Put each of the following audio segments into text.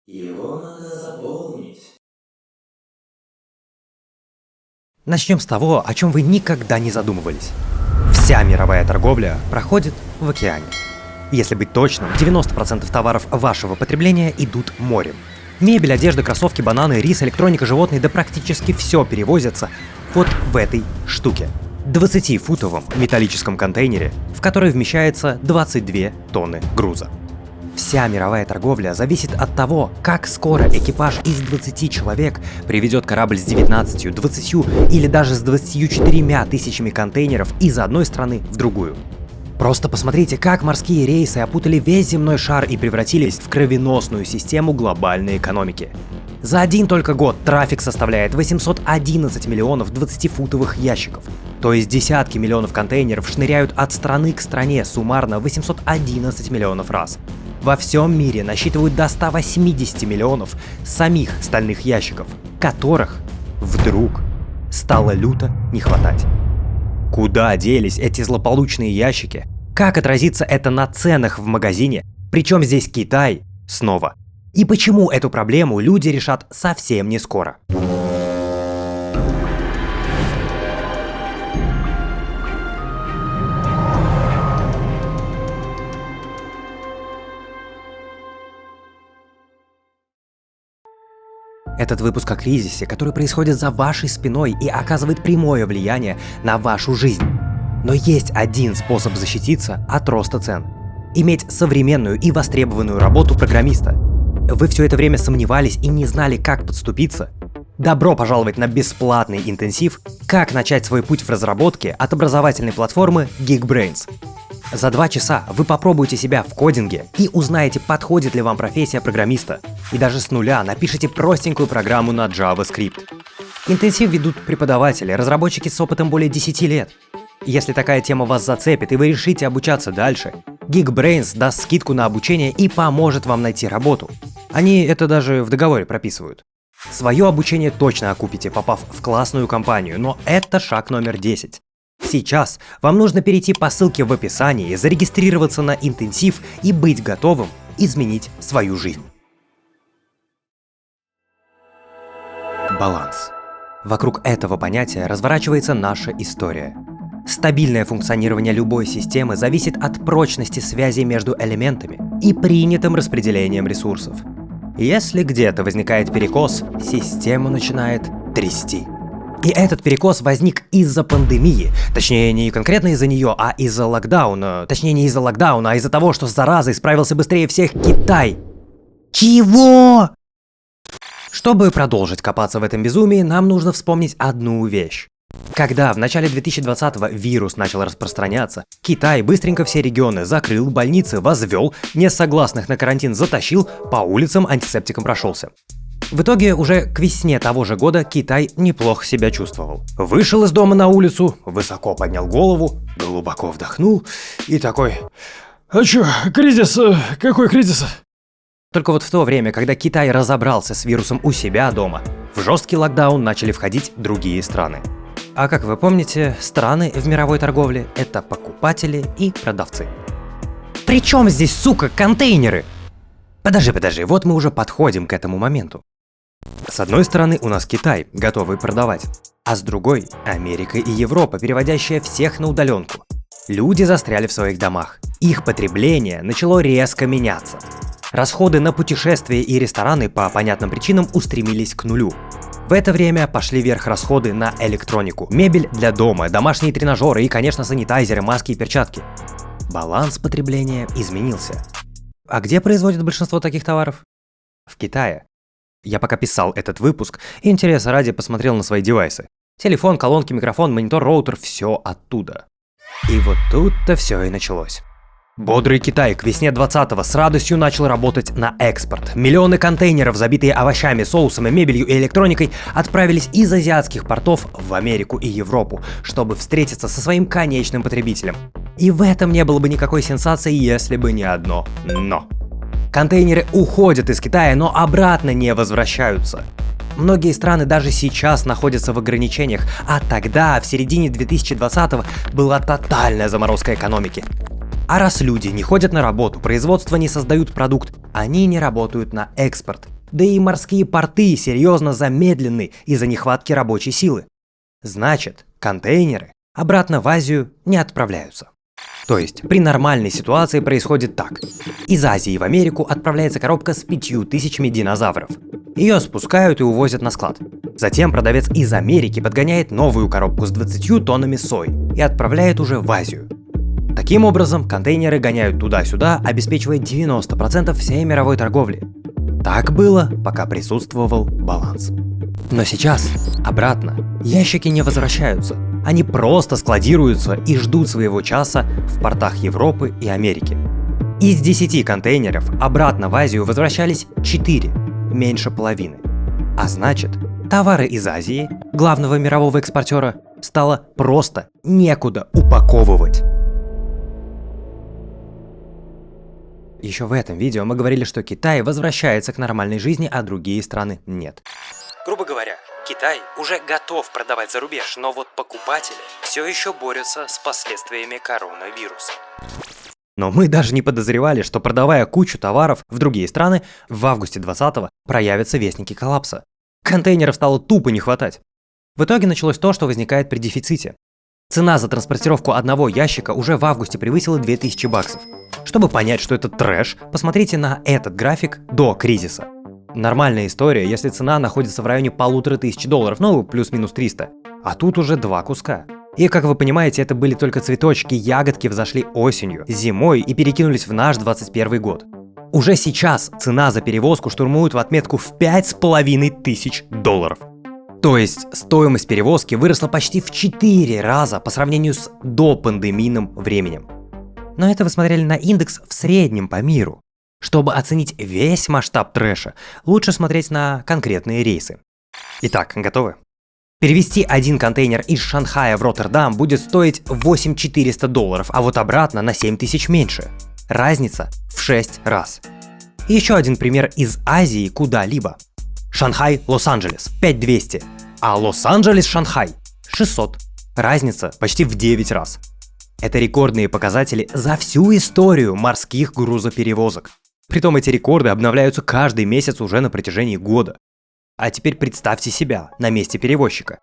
Его надо заполнить. Начнем с того, о чем вы никогда не задумывались. Вся мировая торговля проходит в океане. Если быть точным, 90% товаров вашего потребления идут морем. Мебель, одежда, кроссовки, бананы, рис, электроника, животные, да практически все перевозятся вот в этой штуке. 20-футовом металлическом контейнере, в который вмещается 22 тонны груза. Вся мировая торговля зависит от того, как скоро экипаж из 20 человек приведет корабль с 19, 20 или даже с 24 тысячами контейнеров из одной страны в другую. Просто посмотрите, как морские рейсы опутали весь земной шар и превратились в кровеносную систему глобальной экономики. За один только год трафик составляет 811 миллионов 20-футовых ящиков. То есть десятки миллионов контейнеров шныряют от страны к стране суммарно 811 миллионов раз. Во всем мире насчитывают до 180 миллионов самих стальных ящиков, которых вдруг стало люто не хватать. Куда делись эти злополучные ящики? Как отразится это на ценах в магазине? Причем здесь Китай снова? И почему эту проблему люди решат совсем не скоро? Этот выпуск о кризисе, который происходит за вашей спиной и оказывает прямое влияние на вашу жизнь. Но есть один способ защититься от роста цен. Иметь современную и востребованную работу программиста. Вы все это время сомневались и не знали, как подступиться? Добро пожаловать на бесплатный интенсив «Как начать свой путь в разработке» от образовательной платформы Geekbrains. За 2 часа вы попробуете себя в кодинге и узнаете, подходит ли вам профессия программиста. И даже с нуля напишите простенькую программу на JavaScript. Интенсив ведут преподаватели, разработчики с опытом более 10 лет. Если такая тема вас зацепит и вы решите обучаться дальше, Geekbrains даст скидку на обучение и поможет вам найти работу. Они это даже в договоре прописывают. Свое обучение точно окупите, попав в классную компанию, но это шаг номер 10. Сейчас вам нужно перейти по ссылке в описании, зарегистрироваться на интенсив и быть готовым изменить свою жизнь. Баланс. Вокруг этого понятия разворачивается наша история. Стабильное функционирование любой системы зависит от прочности связей между элементами и принятым распределением ресурсов. Если где-то возникает перекос, систему начинает трясти. И этот перекос возник из-за пандемии. Точнее, не конкретно из-за нее, а из-за локдауна. Точнее, не из-за локдауна, а из-за того, что с заразой справился быстрее всех Китай. Чего? Чтобы продолжить копаться в этом безумии, нам нужно вспомнить одну вещь. Когда в начале 2020-го вирус начал распространяться, Китай быстренько все регионы закрыл, больницы возвел, несогласных на карантин затащил, по улицам антисептиком прошелся. В итоге уже к весне того же года Китай неплохо себя чувствовал. Вышел из дома на улицу, высоко поднял голову, глубоко вдохнул и такой: «А чё, кризис? Какой кризис?» Только вот в то время, когда Китай разобрался с вирусом у себя дома, в жесткий локдаун начали входить другие страны. А как вы помните, страны в мировой торговле — это покупатели и продавцы. Причем здесь, сука, контейнеры? Подожди, вот мы уже подходим к этому моменту. С одной стороны у нас Китай, готовый продавать, а с другой — Америка и Европа, переводящая всех на удаленку. Люди застряли в своих домах, их потребление начало резко меняться. Расходы на путешествия и рестораны по понятным причинам устремились к нулю. В это время пошли вверх расходы на электронику, мебель для дома, домашние тренажеры и, конечно, санитайзеры, маски и перчатки. Баланс потребления изменился. А где производят большинство таких товаров? В Китае. Я пока писал этот выпуск, интереса ради посмотрел на свои девайсы. Телефон, колонки, микрофон, монитор, роутер – все оттуда. И вот тут-то все и началось. Бодрый Китай к весне 20-го с радостью начал работать на экспорт. Миллионы контейнеров, забитые овощами, соусами, мебелью и электроникой, отправились из азиатских портов в Америку и Европу, чтобы встретиться со своим конечным потребителем. И в этом не было бы никакой сенсации, если бы не одно «но». Контейнеры уходят из Китая, но обратно не возвращаются. Многие страны даже сейчас находятся в ограничениях, а тогда, в середине 2020-го, была тотальная заморозка экономики. А раз люди не ходят на работу, производство не создают продукт, они не работают на экспорт. Да и морские порты серьезно замедлены из-за нехватки рабочей силы. Значит, контейнеры обратно в Азию не отправляются. То есть, при нормальной ситуации происходит так. Из Азии в Америку отправляется коробка с 5000 динозавров. Ее спускают и увозят на склад. Затем продавец из Америки подгоняет новую коробку с 20 тоннами сои и отправляет уже в Азию. Таким образом, контейнеры гоняют туда-сюда, обеспечивая 90% всей мировой торговли. Так было, пока присутствовал баланс. Но сейчас обратно ящики не возвращаются. Они просто складируются и ждут своего часа в портах Европы и Америки. Из 10 контейнеров обратно в Азию возвращались 4, меньше половины. А значит, товары из Азии, главного мирового экспортера, стало просто некуда упаковывать. Еще в этом видео мы говорили, что Китай возвращается к нормальной жизни, а другие страны нет. Грубо говоря, Китай уже готов продавать за рубеж, но вот покупатели все еще борются с последствиями коронавируса. Но мы даже не подозревали, что продавая кучу товаров в другие страны, в августе 2020-го проявятся вестники коллапса. Контейнеров стало тупо не хватать. В итоге началось то, что возникает при дефиците. Цена за транспортировку одного ящика уже в августе превысила 2000 баксов. Чтобы понять, что это трэш, посмотрите на этот график до кризиса. Нормальная история, если цена находится в районе $1500, ну плюс-минус 300. А тут уже 2 куска. И как вы понимаете, это были только цветочки, ягодки взошли осенью, зимой и перекинулись в наш 21 год. Уже сейчас цена за перевозку штурмует в отметку в $5500. То есть стоимость перевозки выросла почти в 4 раза по сравнению с допандемийным временем. Но это вы смотрели на индекс в среднем по миру. Чтобы оценить весь масштаб трэша, лучше смотреть на конкретные рейсы. Итак, готовы? Перевести один контейнер из Шанхая в Роттердам будет стоить $8400, а вот обратно на 7000 меньше. Разница в 6 раз. И еще один пример из Азии куда-либо. Шанхай, Лос-Анджелес 5200, а Лос-Анджелес, Шанхай 600. Разница почти в 9 раз. Это рекордные показатели за всю историю морских грузоперевозок. Притом эти рекорды обновляются каждый месяц уже на протяжении года. А теперь представьте себя на месте перевозчика.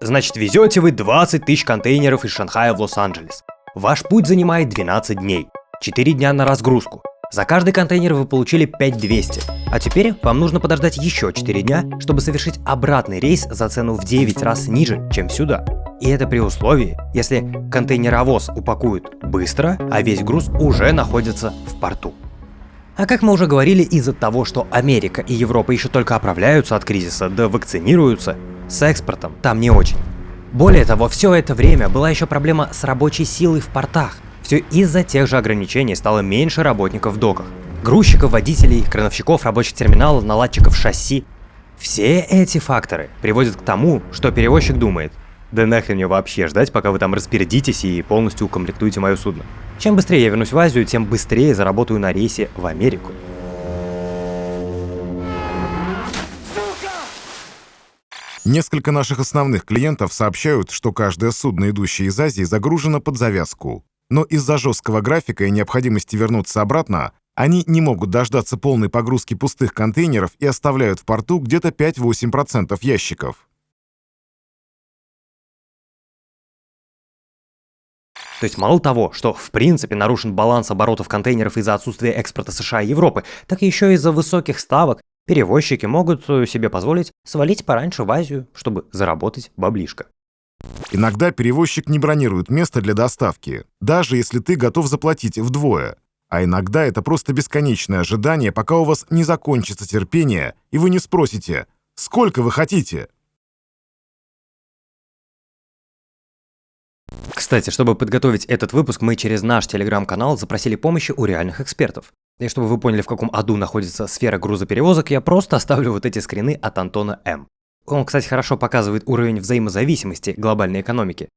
Значит, везете вы 20 тысяч контейнеров из Шанхая в Лос-Анджелес. Ваш путь занимает 12 дней, 4 дня на разгрузку. За каждый контейнер вы получили 5200. А теперь вам нужно подождать еще 4 дня, чтобы совершить обратный рейс за цену в 9 раз ниже, чем сюда. И это при условии, если контейнеровоз упакуют быстро, а весь груз уже находится в порту. А как мы уже говорили, из-за того, что Америка и Европа еще только оправляются от кризиса, да вакцинируются, с экспортом там не очень. Более того, все это время была еще проблема с рабочей силой в портах. Все из-за тех же ограничений стало меньше работников в доках. Грузчиков, водителей, крановщиков, рабочих терминалов, наладчиков шасси. Все эти факторы приводят к тому, что перевозчик думает: да нахрен мне вообще ждать, пока вы там распорядитесь и полностью укомплектуете мое судно. Чем быстрее я вернусь в Азию, тем быстрее заработаю на рейсе в Америку. Несколько наших основных клиентов сообщают, что каждое судно, идущее из Азии, загружено под завязку. Но из-за жесткого графика и необходимости вернуться обратно, они не могут дождаться полной погрузки пустых контейнеров и оставляют в порту где-то 5-8% ящиков. То есть мало того, что в принципе нарушен баланс оборотов контейнеров из-за отсутствия экспорта США и Европы, так еще из-за высоких ставок перевозчики могут себе позволить свалить пораньше в Азию, чтобы заработать баблишко. Иногда перевозчик не бронирует место для доставки, даже если ты готов заплатить вдвое. А иногда это просто бесконечное ожидание, пока у вас не закончится терпение, и вы не спросите: «Сколько вы хотите?» Кстати, чтобы подготовить этот выпуск, мы через наш телеграм-канал запросили помощи у реальных экспертов. И чтобы вы поняли, в каком аду находится сфера грузоперевозок, я просто оставлю вот эти скрины от Антона М. Он, кстати, хорошо показывает уровень взаимозависимости глобальной экономики.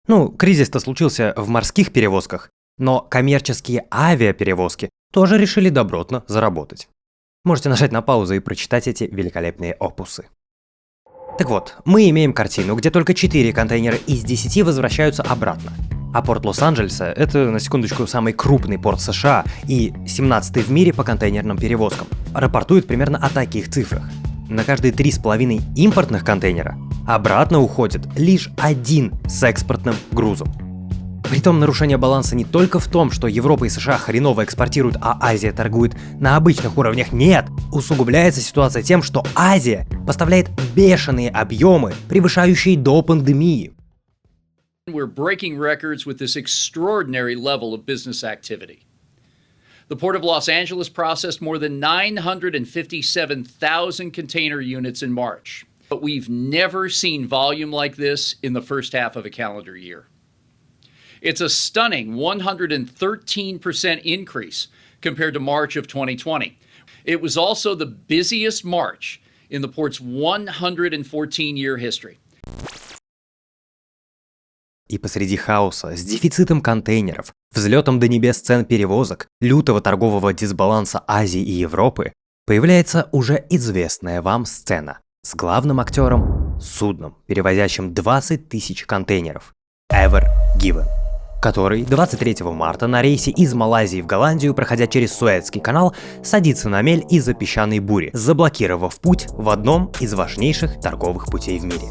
Ну, кризис-то случился в морских перевозках, но коммерческие авиаперевозки тоже решили добротно заработать. Можете нажать на паузу и прочитать эти великолепные опусы. Так вот, мы имеем картину, где только 4 контейнера из 10 возвращаются обратно. А порт Лос-Анджелеса — это, на секундочку, самый крупный порт США и 17-й в мире по контейнерным перевозкам. Рапортует примерно о таких цифрах. На каждые 3,5 импортных контейнера обратно уходит лишь 1 с экспортным грузом. Притом нарушение баланса не только в том, что Европа и США хреново экспортируют, а Азия торгует на обычных уровнях. Нет! Усугубляется ситуация тем, что Азия поставляет бешеные объемы, превышающие до пандемии. We're breaking records with this extraordinary level of business activity. The Port of Los Angeles processed more than 957,000 container units in March. But we've never seen volume like this in the first half of a calendar year. It's a stunning 113% increase compared to March of 2020. It was also the busiest March in the port's 114-year history. И посреди хаоса, с дефицитом контейнеров, взлетом до небес цен перевозок, лютого торгового дисбаланса Азии и Европы, появляется уже известная вам сцена с главным актером, судном, перевозящим 20 тысяч контейнеров, Ever Given, который 23 марта на рейсе из Малайзии в Голландию, проходя через Суэцкий канал, садится на мель из-за песчаной бури, заблокировав путь в одном из важнейших торговых путей в мире.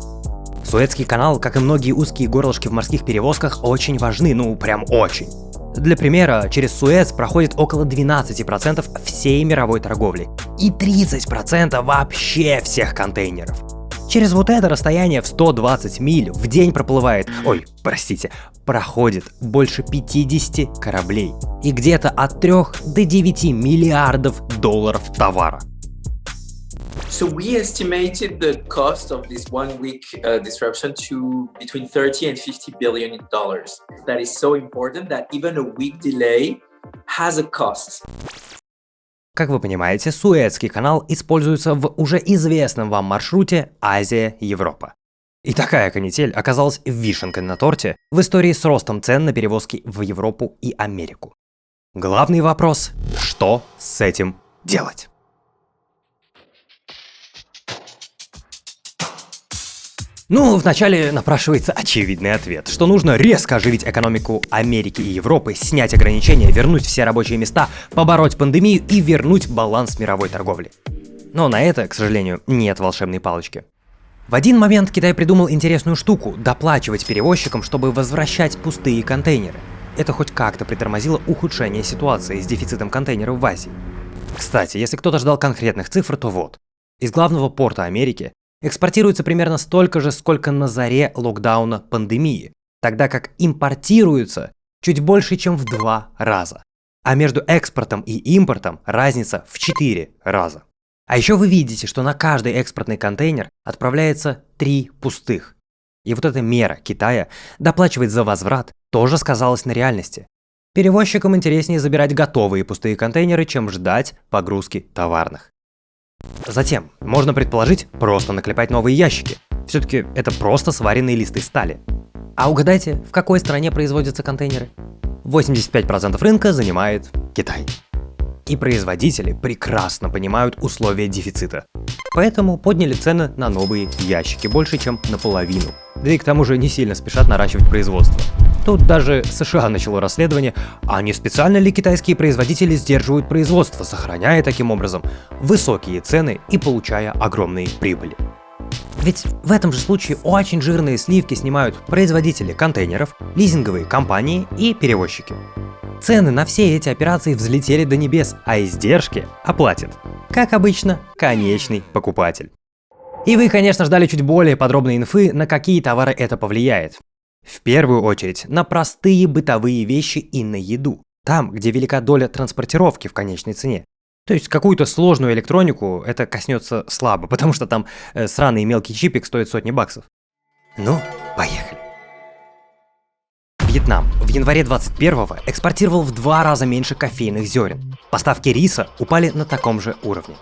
Суэцкий канал, как и многие узкие горлышки в морских перевозках, очень важны, ну прям очень. Для примера, через Суэц проходит около 12% всей мировой торговли и 30% вообще всех контейнеров. Через вот это расстояние в 120 миль в день проходит больше 50 кораблей и где-то от 3 до 9 миллиардов долларов товара. So we estimated the cost of this 1 week disruption to between 30 and 50 billion dollars. That is so important that even a week delay has a cost. Как вы понимаете, Суэцкий канал используется в уже известном вам маршруте Азия-Европа. И такая канитель оказалась вишенкой на торте в истории с ростом цен на перевозки в Европу и Америку. Главный вопрос – что с этим делать? Ну, вначале напрашивается очевидный ответ, что нужно резко оживить экономику Америки и Европы, снять ограничения, вернуть все рабочие места, побороть пандемию и вернуть баланс мировой торговли. Но на это, к сожалению, нет волшебной палочки. В один момент Китай придумал интересную штуку – доплачивать перевозчикам, чтобы возвращать пустые контейнеры. Это хоть как-то притормозило ухудшение ситуации с дефицитом контейнеров в Азии. Кстати, если кто-то ждал конкретных цифр, то вот. Из главного порта Америки экспортируется примерно столько же, сколько на заре локдауна пандемии, тогда как импортируется чуть больше, чем в 2 раза. А между экспортом и импортом разница в 4 раза. А еще вы видите, что на каждый экспортный контейнер отправляется 3 пустых. И вот эта мера Китая доплачивать за возврат тоже сказалась на реальности. Перевозчикам интереснее забирать готовые пустые контейнеры, чем ждать погрузки товарных. Затем, можно предположить, просто наклепать новые ящики. Все-таки это просто сваренные листы стали. А угадайте, в какой стране производятся контейнеры? 85% рынка занимает Китай. И производители прекрасно понимают условия дефицита. Поэтому подняли цены на новые ящики больше, чем наполовину. Да и к тому же не сильно спешат наращивать производство. Тут даже США начало расследование, а не специально ли китайские производители сдерживают производство, сохраняя таким образом высокие цены и получая огромные прибыли. Ведь в этом же случае очень жирные сливки снимают производители контейнеров, лизинговые компании и перевозчики. Цены на все эти операции взлетели до небес, а издержки оплатит, как обычно, конечный покупатель. И вы, конечно, ждали чуть более подробной инфы, на какие товары это повлияет. В первую очередь на простые бытовые вещи и на еду, там, где велика доля транспортировки в конечной цене. То есть какую-то сложную электронику это коснется слабо, потому что там сраный мелкий чипик стоит сотни баксов. Ну, поехали. Вьетнам в январе 21-го экспортировал в 2 раза меньше кофейных зерен. Поставки риса упали на таком же уровне.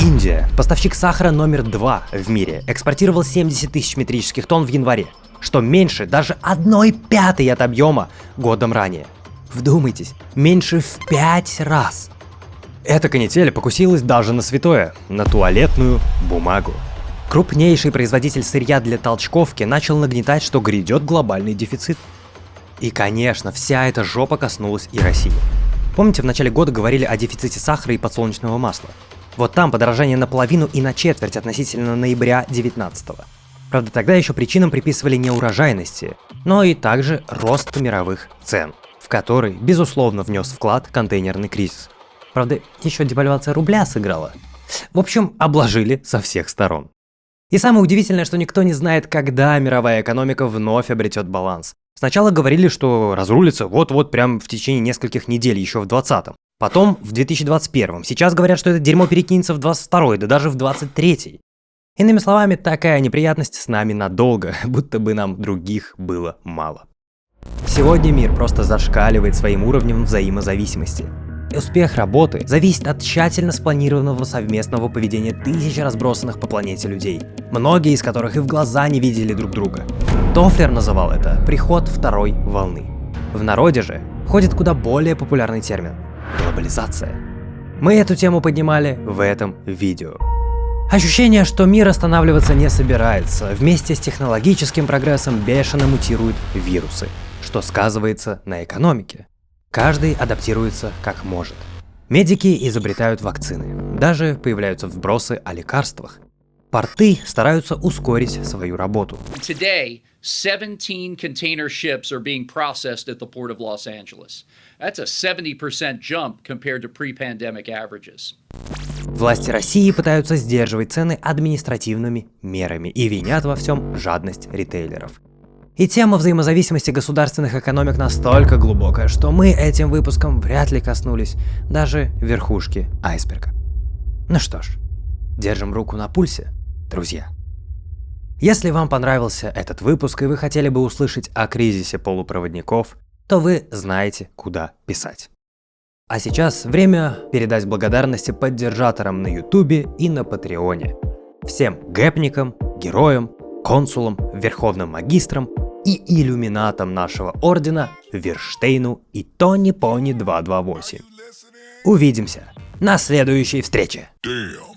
Индия, поставщик сахара номер 2 в мире, экспортировал 70 тысяч метрических тонн в январе, что меньше даже 1/5 от объема годом ранее. Вдумайтесь, меньше в 5 раз. Эта канитель покусилась даже на святое, на туалетную бумагу. Крупнейший производитель сырья для толчковки начал нагнетать, что грядет глобальный дефицит. И, конечно, вся эта жопа коснулась и России. Помните, в начале года говорили о дефиците сахара и подсолнечного масла? Вот там подорожание наполовину и на четверть относительно ноября 19-го. Правда, тогда еще причинам приписывали не урожайности, но и также рост мировых цен, в который, безусловно, внес вклад контейнерный кризис. Правда, еще девальвация рубля сыграла. В общем, обложили со всех сторон. И самое удивительное, что никто не знает, когда мировая экономика вновь обретет баланс. Сначала говорили, что разрулится вот-вот прям в течение нескольких недель, еще в 2020-м. Потом в 2021-м. Сейчас говорят, что это дерьмо перекинется в 22-й, да даже в 23-й. Иными словами, такая неприятность с нами надолго, будто бы нам других было мало. Сегодня мир просто зашкаливает своим уровнем взаимозависимости. И успех работы зависит от тщательно спланированного совместного поведения тысяч разбросанных по планете людей, многие из которых и в глаза не видели друг друга. Тофлер называл это «приход второй волны». В народе же ходит куда более популярный термин – глобализация. Мы эту тему поднимали в этом видео. Ощущение, что мир останавливаться не собирается. Вместе с технологическим прогрессом бешено мутируют вирусы, что сказывается на экономике. Каждый адаптируется как может. Медики изобретают вакцины, даже появляются вбросы о лекарствах. Порты стараются ускорить свою работу. Today, 17 container ships are being processed at the port of Los Angeles. That's a 70% jump compared to pre-pandemic averages. Власти России пытаются сдерживать цены административными мерами и винят во всем жадность ритейлеров. И тема взаимозависимости государственных экономик настолько глубокая, что мы этим выпуском вряд ли коснулись даже верхушки айсберга. Ну что ж, держим руку на пульсе, друзья. Если вам понравился этот выпуск и вы хотели бы услышать о кризисе полупроводников, то вы знаете, куда писать. А сейчас время передать благодарности поддержаторам на Ютубе и на Патреоне. Всем гэпникам, героям, консулам, верховным магистрам и иллюминатам нашего ордена Верштейну и Тони Пони 228. Увидимся на следующей встрече. Yeah.